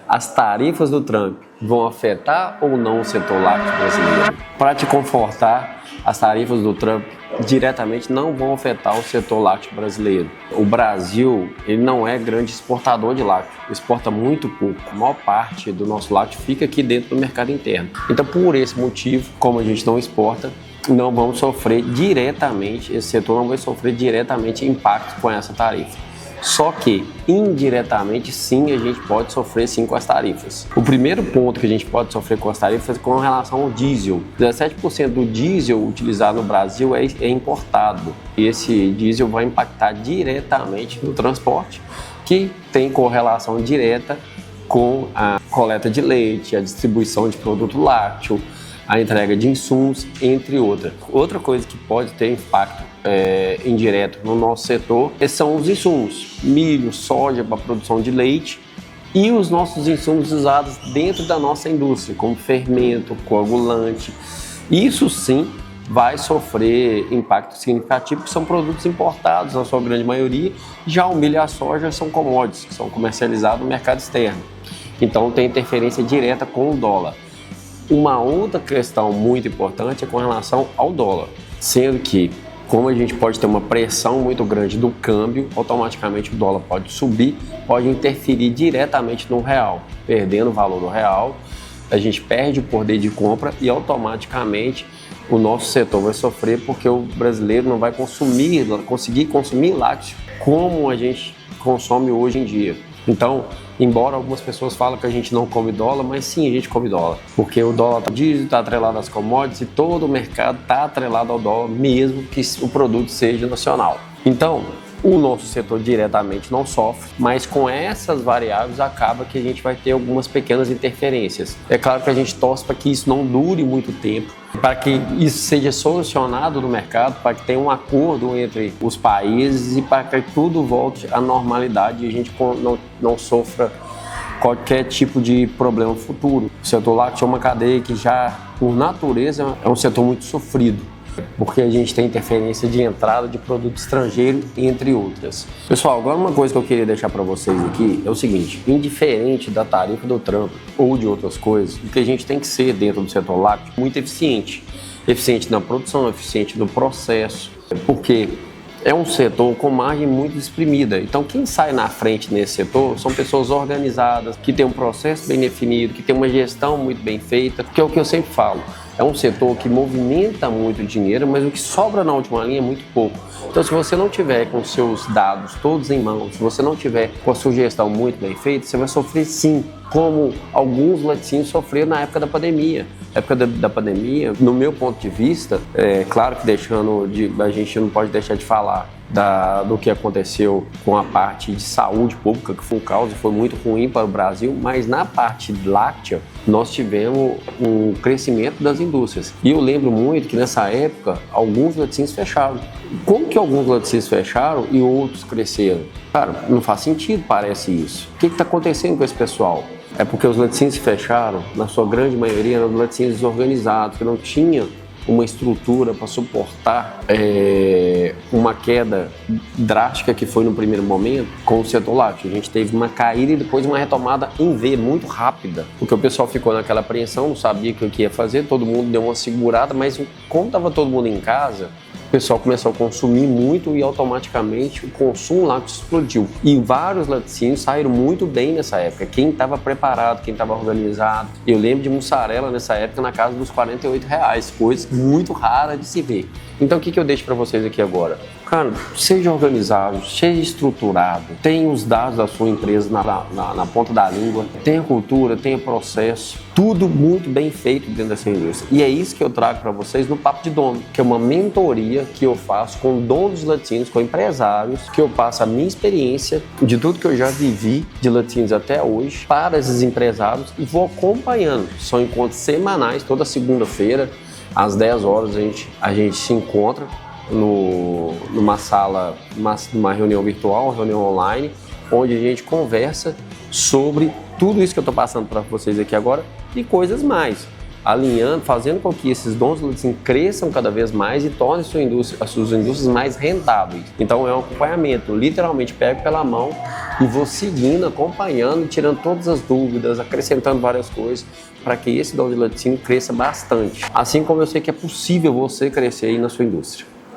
as tarifas do Trump vão afetar ou não o setor lácteo brasileiro? Para te confortar, as tarifas do Trump diretamente não vão afetar o setor lácteo brasileiro. O Brasil, ele não é grande exportador de lácteo, exporta muito pouco. A maior parte do nosso lácteo fica aqui dentro do mercado interno. Então, por esse motivo, como a gente não exporta, não vamos sofrer diretamente, esse setor não vai sofrer diretamente impacto com essa tarifa. Só que, indiretamente, sim, a gente pode sofrer sim com as tarifas. O primeiro ponto que a gente pode sofrer com as tarifas é com relação ao diesel. 17% do diesel utilizado no Brasil é importado. E esse diesel vai impactar diretamente no transporte, que tem correlação direta com a coleta de leite, a distribuição de produto lácteo, a entrega de insumos, entre outras. Outra coisa que pode ter impacto indireto no nosso setor são os insumos, milho, soja para a produção de leite e os nossos insumos usados dentro da nossa indústria, como fermento, coagulante. Isso sim vai sofrer impacto significativo, porque são produtos importados na sua grande maioria. Já o milho e a soja são commodities, que são comercializados no mercado externo. Então tem interferência direta com o dólar. Uma outra questão muito importante é com relação ao dólar, sendo que, como a gente pode ter uma pressão muito grande do câmbio, automaticamente o dólar pode subir, pode interferir diretamente no real, perdendo o valor do real, a gente perde o poder de compra e automaticamente o nosso setor vai sofrer porque o brasileiro não vai conseguir consumir lácteo como a gente consome hoje em dia. Então, embora algumas pessoas falem que a gente não come dólar, mas sim, a gente come dólar. Porque o dólar está atrelado às commodities e todo o mercado está atrelado ao dólar, mesmo que o produto seja nacional. Então, o nosso setor diretamente não sofre, mas com essas variáveis acaba que a gente vai ter algumas pequenas interferências. É claro que a gente torce para que isso não dure muito tempo, para que isso seja solucionado no mercado, para que tenha um acordo entre os países e para que tudo volte à normalidade e a gente não sofra qualquer tipo de problema futuro. O setor lácteo é uma cadeia que já, por natureza, é um setor muito sofrido, porque a gente tem interferência de entrada de produto estrangeiro, entre outras. Pessoal, agora uma coisa que eu queria deixar para vocês aqui é o seguinte: indiferente da tarifa do Trump ou de outras coisas, o que a gente tem que ser dentro do setor lácteo muito eficiente. Eficiente na produção, eficiente no processo, porque é um setor com margem muito exprimida. Então, quem sai na frente nesse setor são pessoas organizadas, que têm um processo bem definido, que têm uma gestão muito bem feita, que é o que eu sempre falo. É um setor que movimenta muito dinheiro, mas o que sobra na última linha é muito pouco. Então, se você não tiver com seus dados todos em mãos, se você não tiver com a sua gestão muito bem feita, você vai sofrer sim, como alguns laticínios sofreram na época da pandemia. Na época da pandemia, no meu ponto de vista, claro que a gente não pode deixar de falar do que aconteceu com a parte de saúde pública, que foi um caos e foi muito ruim para o Brasil, mas na parte láctea nós tivemos um crescimento das indústrias. E eu lembro muito que nessa época alguns laticínios fecharam. Como que alguns laticínios fecharam e outros cresceram? Cara, não faz sentido, parece isso. O que está acontecendo com esse pessoal? É porque os laticínios se fecharam, na sua grande maioria, eram laticínios desorganizados, que não tinham uma estrutura para suportar uma queda drástica que foi no primeiro momento com o setor lácteo. A gente teve uma caída e depois uma retomada em V, muito rápida, porque o pessoal ficou naquela apreensão, não sabia o que ia fazer, todo mundo deu uma segurada, mas como estava todo mundo em casa, o pessoal começou a consumir muito e automaticamente o consumo lácteo explodiu. E vários laticínios saíram muito bem nessa época. Quem estava preparado, quem estava organizado. Eu lembro de mussarela nessa época na casa dos R$48, coisa muito rara de se ver. Então o que eu deixo para vocês aqui agora? Cara, seja organizado, seja estruturado, tenha os dados da sua empresa na ponta da língua, tenha cultura, tenha processo, tudo muito bem feito dentro dessa indústria. E é isso que eu trago para vocês no Papo de Dono, que é uma mentoria que eu faço com donos de laticínios, com empresários, que eu passo a minha experiência de tudo que eu já vivi de laticínios até hoje para esses empresários e vou acompanhando. São encontros semanais, toda segunda-feira, às 10 horas a gente se encontra numa sala, numa reunião virtual, uma reunião online, onde a gente conversa sobre tudo isso que eu estou passando para vocês aqui agora e coisas mais. alinhando, fazendo com que esses dons de laticínios cresçam cada vez mais e tornem as suas indústrias mais rentáveis. Então é um acompanhamento, literalmente pego pela mão e vou seguindo, acompanhando, tirando todas as dúvidas, acrescentando várias coisas para que esse dom de laticínio cresça bastante. Assim como eu sei que é possível você crescer aí na sua indústria.